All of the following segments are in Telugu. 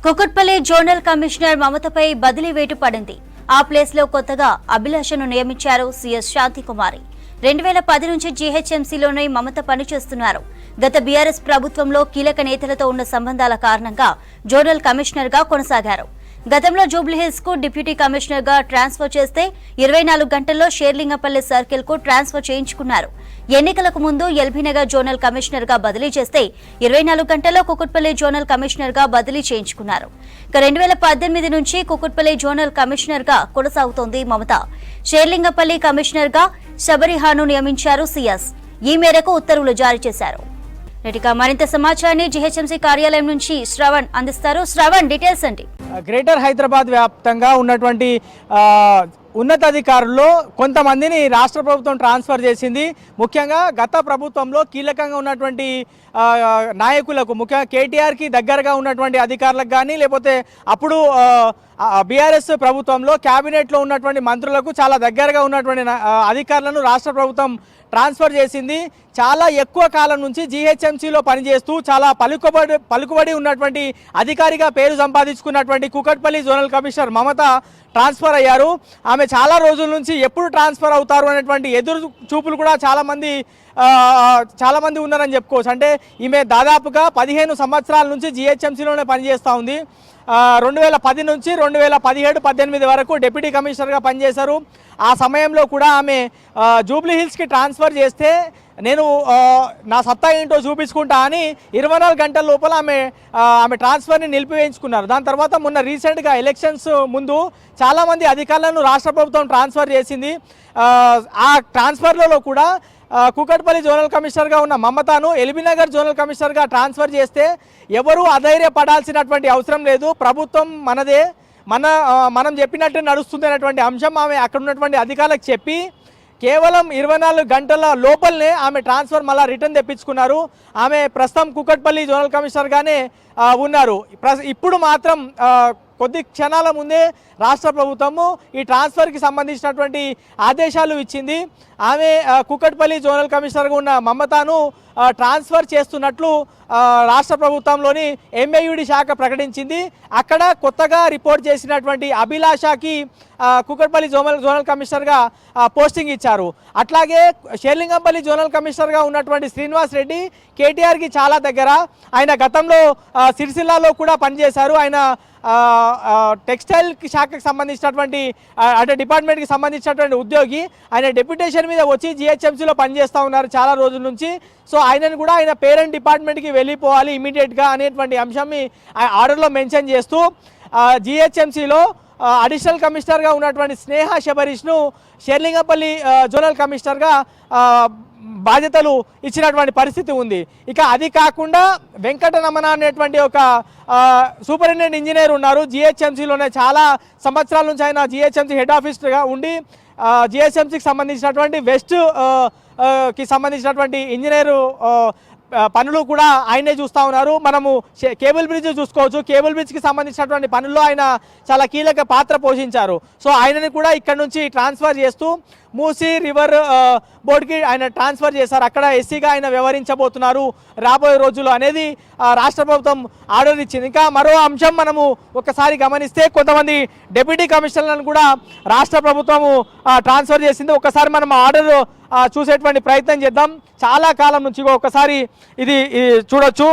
కుకట్పల్లి జోనల్ కమిషనర్ మమతపై బదిలీ వేటు పడింది. ఆ ప్లేస్ లో కొత్తగా అభిలాషను నియమించారు సీఎస్ శాంతికుమారి. 2010 నుంచి జీహెచ్ఎంసీలోనే మమత పనిచేస్తున్నారు. గత బీఆర్ఎస్ ప్రభుత్వంలో కీలక నేతలతో ఉన్న సంబంధాల కారణంగా జోనల్ కమిషనర్ గా కొనసాగారు. గతంలో జూబ్లీహిల్స్ కు డిప్యూటీ కమిషనర్ గా ట్రాన్స్ఫర్ చేస్తే 24 గంటల్లో షేర్లింగపల్లి సర్కిల్ కు ట్రాన్స్ఫర్ చేయించుకున్నారు. ఎన్నికలకు ముందు ఎల్బీనగర్ జోనల్ కమిషనర్ గా బదిలీ చేస్తే 24 గంటల్లో కుకట్పల్లి జోనల్ కమిషనర్ గా బదిలీ చేయించుకున్నారు. 2018 నుంచి కుకట్పల్లి జోనల్ కమిషనర్ గా కొనసాగుతోంది మమత. షేర్లింగపల్లి కమిషనర్ గా శబరిహాను నియమించారు సీఎస్. ఈ మేరకు ఉత్తర్వులు జారీ చేశారు. నేటిగా మరింత సమాచారాన్ని జీహెచ్ఎంసీ కార్యాలయం నుంచి శ్రవణ్ అందిస్తారు. శ్రవణ్, డీటెయిల్స్ అండి. గ్రేటర్ హైదరాబాద్ వ్యాప్తంగా ఉన్నటువంటి ఉన్నతాధికారుల్లో కొంతమందిని రాష్ట్ర ప్రభుత్వం ట్రాన్స్ఫర్ చేసింది. ముఖ్యంగా గత ప్రభుత్వంలో కీలకంగా ఉన్నటువంటి నాయకులకు, ముఖ్యంగా కేటీఆర్కి దగ్గరగా ఉన్నటువంటి అధికారులకు కానీ, లేకపోతే అప్పుడు బీఆర్ఎస్ ప్రభుత్వంలో క్యాబినెట్లో ఉన్నటువంటి మంత్రులకు చాలా దగ్గరగా ఉన్నటువంటి అధికారులను రాష్ట్ర ప్రభుత్వం ట్రాన్స్ఫర్ చేసింది. చాలా ఎక్కువ కాలం నుంచి జీహెచ్ఎంసీలో పనిచేస్తూ చాలా పలుకుబడి ఉన్నటువంటి అధికారిగా పేరు సంపాదించుకున్నటువంటి కుకట్పల్లి జోనల్ కమిషనర్ మమత ట్రాన్స్ఫర్ అయ్యారు. ఆమె చాలా రోజుల నుంచి ఎప్పుడు ట్రాన్స్ఫర్ అవుతారు అనేటువంటి ఎదురు చూపులు కూడా చాలామంది ఉన్నారని చెప్పుకోవచ్చు. అంటే ఈమె దాదాపుగా 15 సంవత్సరాల నుంచి జీహెచ్ఎంసీలోనే పనిచేస్తూ ఉంది. 2010 నుంచి 2017-18 వరకు డిప్యూటీ కమిషనర్గా పనిచేశారు. ఆ సమయంలో కూడా ఆమె జూబ్లీహిల్స్కి ట్రాన్స్ఫర్ చేస్తే నేను నా సత్తా ఏంటో చూపించుకుంటా అని 24 గంటల లోపల ఆమె ట్రాన్స్ఫర్ని నిలిపివేయించుకున్నారు. దాని తర్వాత మొన్న రీసెంట్గా ఎలక్షన్స్ ముందు చాలామంది అధికారులను రాష్ట్ర ప్రభుత్వం ట్రాన్స్ఫర్ చేసింది. ఆ ట్రాన్స్ఫర్లలో కూడా కుకట్పల్లి జోనల్ కమిషనర్గా ఉన్న మమతను ఎల్బీనగర్ జోనల్ కమిషనర్గా ట్రాన్స్ఫర్ చేస్తే ఎవరూ అధైర్యపడాల్సినటువంటి అవసరం లేదు, ప్రభుత్వం మనదే, మనం చెప్పినట్టు నడుస్తుంది అనేటువంటి అంశం ఆమె అక్కడ ఉన్నటువంటి అధికారులకు చెప్పి కేవలం 24 గంటల లోపలనే ఆమె ట్రాన్స్ఫర్ మళ్ళీ రిటర్న్ తెప్పించుకున్నారు. ఆమె ప్రస్తుతం కుకట్పల్లి జోనల్ కమిషనర్గానే ఉన్నారు. ఇప్పుడు మాత్రం కొద్ది క్షణాల ముందే రాష్ట్ర ప్రభుత్వము ఈ ట్రాన్స్ఫర్కి సంబంధించినటువంటి ఆదేశాలు ఇచ్చింది. ఆమె కుకట్పల్లి జోనల్ కమిషనర్గా ఉన్న మమతను ట్రాన్స్ఫర్ చేస్తున్నట్లు రాష్ట్ర ప్రభుత్వంలోని ఎంఏయుడి శాఖ ప్రకటించింది. అక్కడ కొత్తగా రిపోర్ట్ చేసినటువంటి అభిలాషకి కుకట్పల్లి జోనల్ కమిషనర్గా పోస్టింగ్ ఇచ్చారు. అట్లాగే షేర్లింగంపల్లి జోనల్ కమిషనర్గా ఉన్నటువంటి శ్రీనివాస్ రెడ్డి కేటీఆర్కి చాలా దగ్గర. ఆయన గతంలో సిరిసిల్లాలో కూడా పనిచేశారు. ఆయన టెక్స్టైల్ శాఖకు సంబంధించినటువంటి అంటే డిపార్ట్మెంట్కి సంబంధించినటువంటి ఉద్యోగి. ఆయన డెప్యుటేషన్ మీద వచ్చి జీహెచ్ఎంసీలో పనిచేస్తూ ఉన్నారు చాలా రోజుల నుంచి. సో ఆయనను కూడా ఆయన పేరెంట్ డిపార్ట్మెంట్కి వెళ్ళిపోవాలి ఇమీడియట్గా అనేటువంటి అంశాన్ని ఆర్డర్లో మెన్షన్ చేస్తూ జీహెచ్ఎంసీలో అడిషనల్ కమిషనర్గా ఉన్నటువంటి స్నేహ శబరీష్ను షేర్లింగపల్లి జోనల్ కమిషనర్గా బాధ్యతలు ఇచ్చినటువంటి పరిస్థితి ఉంది. ఇక అది కాకుండా వెంకటరమణ అనేటువంటి ఒక సూపరింటెండెంట్ ఇంజనీర్ ఉన్నారు. జీహెచ్ఎంసీలోనే చాలా సంవత్సరాల నుంచి ఆయన జీహెచ్ఎంసీ హెడ్ ఆఫీసర్గా ఉండి జీహెచ్ఎంసీకి సంబంధించినటువంటి వెస్ట్కి సంబంధించినటువంటి ఇంజనీరు పనులు కూడా ఆయనే చూస్తూ ఉన్నారు. మనము కేబుల్ బ్రిడ్జ్ చూసుకోవచ్చు. కేబుల్ బ్రిడ్జ్కి సంబంధించినటువంటి పనుల్లో ఆయన చాలా కీలక పాత్ర పోషించారు. సో ఆయనని కూడా ఇక్కడ నుంచి ట్రాన్స్ఫర్ చేస్తూ మూసీ రివర్ బోర్డుకి ఆయన ట్రాన్స్ఫర్ చేశారు. అక్కడ ఎస్సీగా ఆయన వ్యవహరించబోతున్నారు రాబోయే రోజుల్లో అనేది రాష్ట్ర ప్రభుత్వం ఆర్డర్ ఇచ్చింది. ఇంకా మరో అంశం మనము ఒకసారి గమనిస్తే కొంతమంది డిప్యూటీ కమిషనర్లను కూడా రాష్ట్ర ప్రభుత్వము ట్రాన్స్ఫర్ చేసింది. ఒకసారి మనం ఆర్డర్ చూసేటువంటి ప్రయత్నం చేద్దాం. చాలా కాలం నుంచి ఒకసారి ఇది చూడొచ్చు.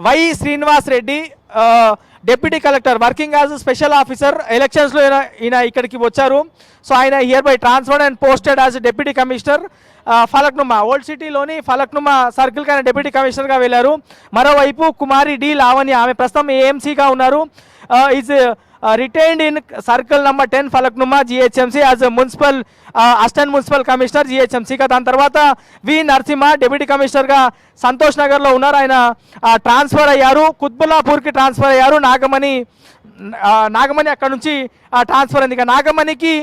Y Srinivas Reddy deputy collector working as special officer ఎలక్షన్స్లో ఈయన ఇక్కడికి వచ్చారు. సో ఆయన here by transferred and posted as deputy commissioner Falaknuma old సిటీలోని ఫలక్నుమా సర్కిల్కి ఆయన డిప్యూటీ కమిషనర్గా వెళ్ళారు. మరోవైపు కుమారి డి లావణ్య ఆమె ప్రస్తుతం ఏఎంసీగా ఉన్నారు. Is retained in circle number 10 Falaknuma GHMC as a municipal assistant municipal commissioner GHMC గా. దాని తర్వాత వి నరసింహ డిప్యూటీ కమిషనర్గా సంతోష్ నగర్లో ఉన్నారు. ఆయన ట్రాన్స్ఫర్ అయ్యారు. కుత్బుల్లాపూర్కి ట్రాన్స్ఫర్ అయ్యారు. నాగమణి అక్కడ నుంచి ట్రాన్స్ఫర్ అయింది. ఇక నాగమణికి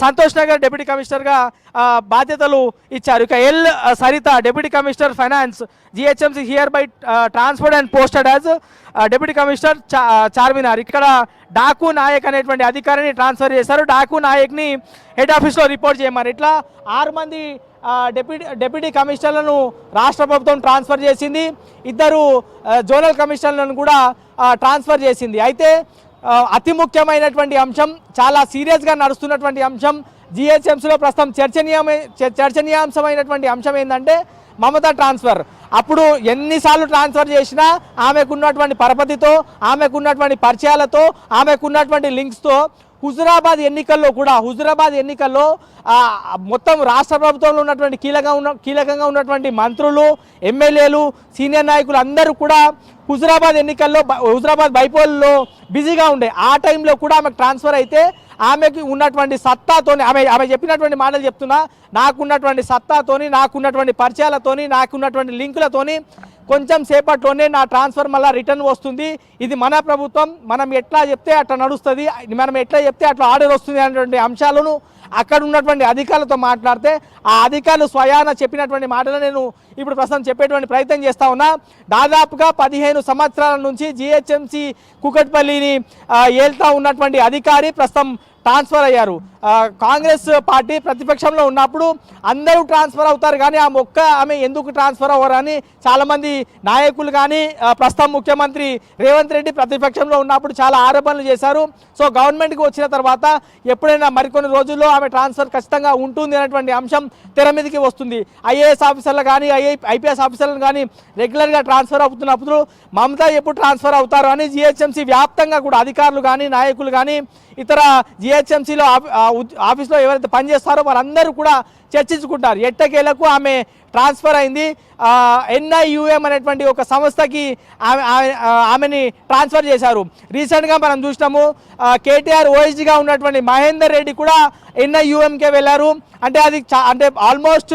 సంతోష్ నగర్ డిప్యూటీ కమిషనర్గా బాధ్యతలు ఇచ్చారు. ఇక L Saritha deputy commissioner finance GHMC here by transferred and posted as deputy commissioner Charminar. ఇక్కడ డాకు నాయక్ అనేటువంటి అధికారిని ట్రాన్స్ఫర్ చేశారు. డాకు నాయక్ని హెడ్ ఆఫీస్లో రిపోర్ట్ చేయమని. ఇట్లా 6 మంది డిప్యూటీ కమిషనర్లను రాష్ట్ర ప్రభుత్వం ట్రాన్స్ఫర్ చేసింది. 2 జోనల్ కమిషనర్లను కూడా ట్రాన్స్ఫర్ చేసింది. అయితే అతి ముఖ్యమైనటువంటి అంశం, చాలా సీరియస్గా నడుస్తున్నటువంటి అంశం, జిహెచ్ఎంసీలో ప్రస్తుతం చర్చనీయాంశమైనటువంటి అంశం ఏంటంటే మమతా ట్రాన్స్ఫర్. అప్పుడు ఎన్నిసార్లు ట్రాన్స్ఫర్ చేసినా ఆమెకున్నటువంటి పరపతితో, ఆమెకున్నటువంటి పరిచయాలతో, ఆమెకున్నటువంటి లింక్స్తో హుజురాబాద్ ఎన్నికల్లో మొత్తం రాష్ట్ర ప్రభుత్వంలో ఉన్నటువంటి కీలకంగా ఉన్నటువంటి మంత్రులు, ఎమ్మెల్యేలు, సీనియర్ నాయకులు అందరూ కూడా హుజురాబాద్ బైపోల్లో బిజీగా ఉండే. ఆ టైంలో కూడా ఆమెకు ట్రాన్స్ఫర్ అయితే ఆమెకి ఉన్నటువంటి సత్తాతోని, ఆమె చెప్పినటువంటి మాటలు చెప్తున్నా, నాకున్నటువంటి సత్తాతోని, నాకున్నటువంటి పరిచయాలతోని, నాకున్నటువంటి లింకులతోని కొంచెం సేపట్లోనే నా ట్రాన్స్ఫర్ మళ్ళీ రిటర్న్ వస్తుంది. ఇది మన ప్రభుత్వం, మనం ఎట్లా చెప్తే అట్లా నడుస్తుంది, మనం ఎట్లా చెప్తే అట్లా ఆర్డర్ వస్తుంది అనేటువంటి అంశాలను అక్కడ ఉన్నటువంటి అధికారులతో మాట్లాడితే ఆ అధికారులు స్వయాన చెప్పినటువంటి మాటలు నేను ఇప్పుడు ప్రస్తుతం చెప్పేటువంటి ప్రయత్నం చేస్తా ఉన్నా. దాదాపుగా 15 సంవత్సరాల నుంచి జిహెచ్ఎంసీ కూకట్పల్లిని ఏళ్తా ఉన్నటువంటి అధికారి ప్రస్తుతం ట్రాన్స్ఫర్ అయ్యారు. కాంగ్రెస్ పార్టీ ప్రతిపక్షంలో ఉన్నప్పుడు అందరూ ట్రాన్స్ఫర్ అవుతారు, కానీ ఆమె ఎందుకు ట్రాన్స్ఫర్ అవ్వరని చాలామంది నాయకులు కానీ ప్రస్తుతం ముఖ్యమంత్రి రేవంత్ రెడ్డి ప్రతిపక్షంలో ఉన్నప్పుడు చాలా ఆరోపణలు చేశారు. సో గవర్నమెంట్కి వచ్చిన తర్వాత ఎప్పుడైనా మరికొన్ని రోజుల్లో ఆమె ట్రాన్స్ఫర్ ఖచ్చితంగా ఉంటుంది అనేటువంటి అంశం తెర మీదకి వస్తుంది. ఐఏఎస్ ఆఫీసర్లు కానీ ఐపీఎస్ ఆఫీసర్లు కానీ రెగ్యులర్గా ట్రాన్స్ఫర్ అవుతున్నప్పుడు మమతా ఎప్పుడు ట్రాన్స్ఫర్ అవుతారు అని జిహెచ్ఎంసీ వ్యాప్తంగా కూడా అధికారులు కానీ నాయకులు కానీ ఇతర జిహెచ్ఎంసీలో ఆఫీస్లో ఎవరైతే పనిచేస్తారో వారందరూ కూడా చర్చించుకుంటారు. ఎట్టకేలకు ఆమె ట్రాన్స్ఫర్ అయింది. NIUM అనేటువంటి ఒక సంస్థకి ఆమెని ట్రాన్స్ఫర్ చేశారు. రీసెంట్గా మనం చూసినాము, కేటీఆర్ ఓఎస్డీగా ఉన్నటువంటి మహేందర్ రెడ్డి కూడా NIUMకే వెళ్ళారు. అంటే అది ఆల్మోస్ట్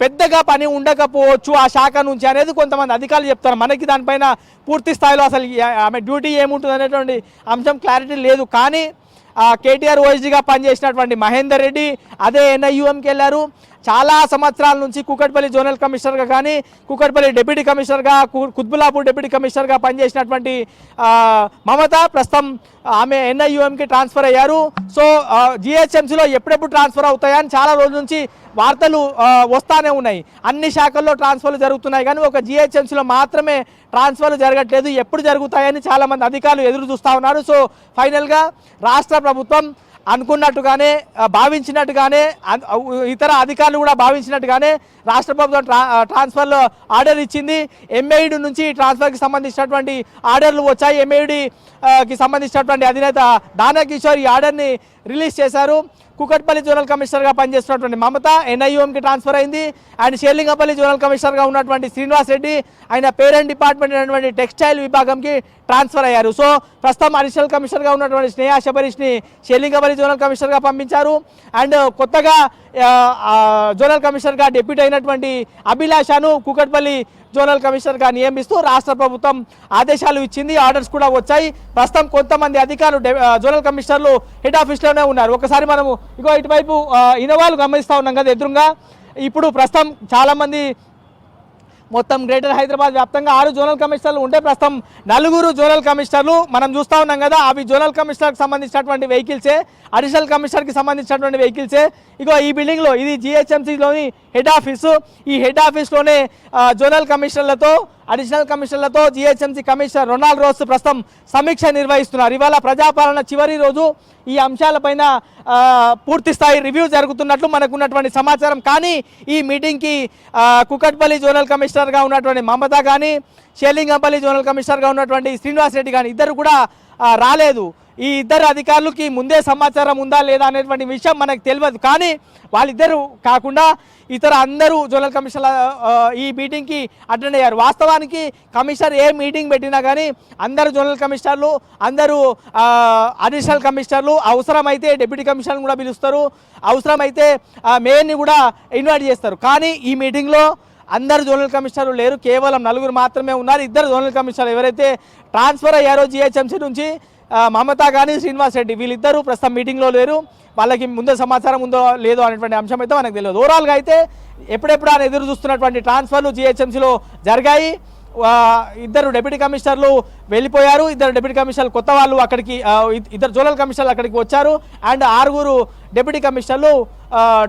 పెద్దగా పని ఉండకపోవచ్చు ఆ శాఖ నుంచి అనేది కొంతమంది అధికారులు చెప్తారు. మనకి దానిపైన పూర్తి స్థాయిలో అసలు ఆమె డ్యూటీ ఏముంటుంది అనేటువంటి అంశం క్లారిటీ లేదు. కానీ కేటీఆర్ ఓఎస్డీగా పనిచేసినటువంటి మహేందర్ రెడ్డి అదే NIUMకి వెళ్ళారు. చాలా సంవత్సరాల నుంచి కూకట్పల్లి జోనల్ కమిషనర్గా కానీ, కూకట్పల్లి డిప్యూటీ కమిషనర్గా, కుత్బుల్లాపూర్ డిప్యూటీ కమిషనర్గా పనిచేసినటువంటి మమత ప్రస్తుతం ఆమె NIUMకి ట్రాన్స్ఫర్ అయ్యారు. సో జిహెచ్ఎంసీలో ఎప్పుడెప్పుడు ట్రాన్స్ఫర్ అవుతాయని చాలా రోజుల నుంచి వార్తలు వస్తానే ఉన్నాయి. అన్ని శాఖల్లో ట్రాన్స్ఫర్లు జరుగుతున్నాయి, కానీ ఒక జిహెచ్ఎంసీలో మాత్రమే ట్రాన్స్ఫర్లు జరగట్లేదు. ఎప్పుడు జరుగుతాయని చాలామంది అధికారులు ఎదురు చూస్తూ ఉన్నారు. సో ఫైనల్గా రాష్ట్ర ప్రభుత్వం అనుకున్నట్టుగానే, భావించినట్టుగానే, ఇతర అధికారులు కూడా భావించినట్టుగానే రాష్ట్ర ప్రభుత్వం ట్రాన్స్ఫర్లో ఆర్డర్ ఇచ్చింది. MAD నుంచి ట్రాన్స్ఫర్కి సంబంధించినటువంటి ఆర్డర్లు వచ్చాయి. MADకి సంబంధించినటువంటి అధినేత దానకిషోర్ ఈ ఆర్డర్ని రిలీజ్ చేశారు. కూకట్పల్లి జోనల్ కమిషనర్గా పనిచేస్తున్నటువంటి మమత NIUMకి ట్రాన్స్ఫర్ అయింది. అండ్ షేర్లింగపల్లి జోనల్ కమిషనర్గా ఉన్నటువంటి శ్రీనివాస్ రెడ్డి ఆయన పేరెంట్ డిపార్ట్మెంట్ అయినటువంటి టెక్స్టైల్ విభాగంకి ట్రాన్స్ఫర్ అయ్యారు. సో ప్రస్తుతం అడిషనల్ కమిషనర్గా ఉన్నటువంటి స్నేహా శబరీష్ని షేర్లింగపల్లి జోనల్ కమిషనర్గా పంపించారు. అండ్ కొత్తగా జోనల్ కమిషనర్గా డిప్యూటీ అయినటువంటి అభిలాషను కూకట్పల్లి జోనల్ కమిషనర్గా నియమిస్తూ రాష్ట్ర ప్రభుత్వం ఆదేశాలు ఇచ్చింది. ఆర్డర్స్ కూడా వచ్చాయి. ప్రస్తుతం కొంతమంది అధికారులు జోనల్ కమిషనర్లు హెడ్ ఆఫీస్లోనే ఉన్నారు. ఒకసారి మనము ఇటువైపు ఇనోవాలు గమనిస్తూ ఉన్నాం కదా ఎదురుగా. ఇప్పుడు ప్రస్తుతం చాలామంది మొత్తం గ్రేటర్ హైదరాబాద్ వ్యాప్తంగా 6 జోనల్ కమిషనర్లు ఉంటే ప్రస్తుతం 4 జోనల్ కమిషనర్లు మనం చూస్తూ ఉన్నాం కదా. అవి జోనల్ కమిషనర్కి సంబంధించినటువంటి వెహికల్సే, అడిషనల్ కమిషనర్కి సంబంధించినటువంటి వెహికల్సే. ఈ బిల్డింగ్లో ఇది జిహెచ్ఎంసీలోని హెడ్ ఆఫీసు. ఈ హెడ్ ఆఫీస్లోనే జోనల్ కమిషనర్లతో, అడిషనల్ కమిషనర్లతో జిహెచ్ఎంసీ కమిషనర్ రొనాల్డ్ రోస్ ప్రస్తుతం సమీక్ష నిర్వహిస్తున్నారు. ఇవాళ ప్రజాపాలన చివరి రోజు. ఈ అంశాలపైన పూర్తి స్థాయి రివ్యూ జరుగుతున్నట్లు మనకున్నటువంటి సమాచారం. కానీ ఈ మీటింగ్కి కూకట్పల్లి జోనల్ కమిషనర్గా ఉన్నటువంటి మమత కానీ, షేర్లింగంపల్లి జోనల్ కమిషనర్గా ఉన్నటువంటి శ్రీనివాస్ రెడ్డి కానీ ఇద్దరు కూడా రాలేదు. ఈ ఇద్దరు అధికారులకి ముందే సమాచారం ఉందా లేదా అనేటువంటి విషయం మనకు తెలియదు. కానీ వాళ్ళిద్దరూ కాకుండా ఇతర అందరూ జోనల్ కమిషనర్ ఈ మీటింగ్కి అటెండ్ అయ్యారు. వాస్తవానికి కమిషనర్ ఏ మీటింగ్ పెట్టినా కానీ అందరూ జోనల్ కమిషనర్లు, అందరూ అడిషనల్ కమిషనర్లు, అవసరమైతే డిప్యూటీ కమిషనర్ని కూడా పిలుస్తారు, అవసరమైతే మేయర్ని కూడా ఇన్వైట్ చేస్తారు. కానీ ఈ మీటింగ్లో అందరు జోనల్ కమిషనర్లు లేరు, కేవలం 4 మాత్రమే ఉన్నారు. ఇద్దరు జోనల్ కమిషనర్లు ఎవరైతే ట్రాన్స్ఫర్ అయ్యారో జిహెచ్ఎంసీ నుంచి మమత కానీ శ్రీనివాస్ రెడ్డి వీళ్ళిద్దరూ ప్రస్తుతం మీటింగ్లో లేరు. వాళ్ళకి ముందే సమాచారం ఉందో లేదో అనేటువంటి అంశం అయితే మనకు తెలియదు. ఓవరాల్గా అయితే ఎప్పుడెప్పుడు ఆయన ఎదురు చూస్తున్నటువంటి ట్రాన్స్ఫర్లు జిహెచ్ఎంసీలో జరిగాయి. ఇద్దరు డిప్యూటీ కమిషనర్లు వెళ్ళిపోయారు. ఇద్దరు డిప్యూటీ కమిషనర్లు కొత్త వాళ్ళు అక్కడికి, ఇద్దరు జోనల్ కమిషనర్లు అక్కడికి వచ్చారు. అండ్ 6 డిప్యూటీ కమిషనర్లు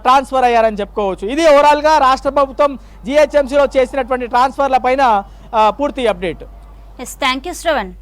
ట్రాన్స్ఫర్ అయ్యారని చెప్పుకోవచ్చు. ఇది ఓవరాల్గా రాష్ట్ర ప్రభుత్వం జిహెచ్ఎంసీలో చేసినటువంటి ట్రాన్స్ఫర్ల పైన పూర్తి అప్డేట్. Thank you Shravan.